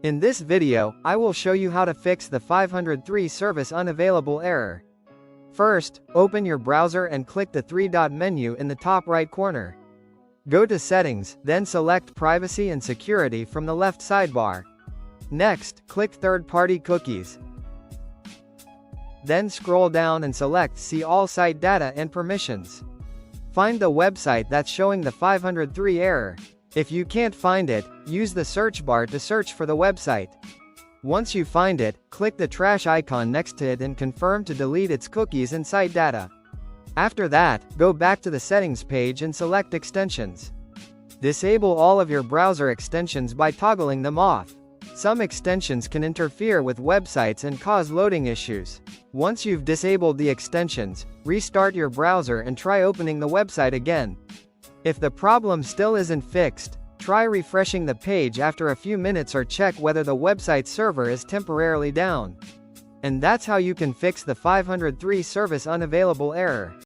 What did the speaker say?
In this video, I will show you how to fix the 503 service unavailable error. First, open your browser and click the three-dot menu in the top right corner. Go to Settings, then select Privacy and Security from the left sidebar. Next, click Third-Party Cookies. Then scroll down and select See All Site Data and Permissions. Find the website that's showing the 503 error. If you can't find it, use the search bar to search for the website. Once you find it, click the trash icon next to it and confirm to delete its cookies and site data. After that, go back to the settings page and select extensions. Disable all of your browser extensions by toggling them off. Some extensions can interfere with websites and cause loading issues. Once you've disabled the extensions, restart your browser and try opening the website again. If the problem still isn't fixed, try refreshing the page after a few minutes or check whether the website server is temporarily down. And that's how you can fix the 503 service unavailable error.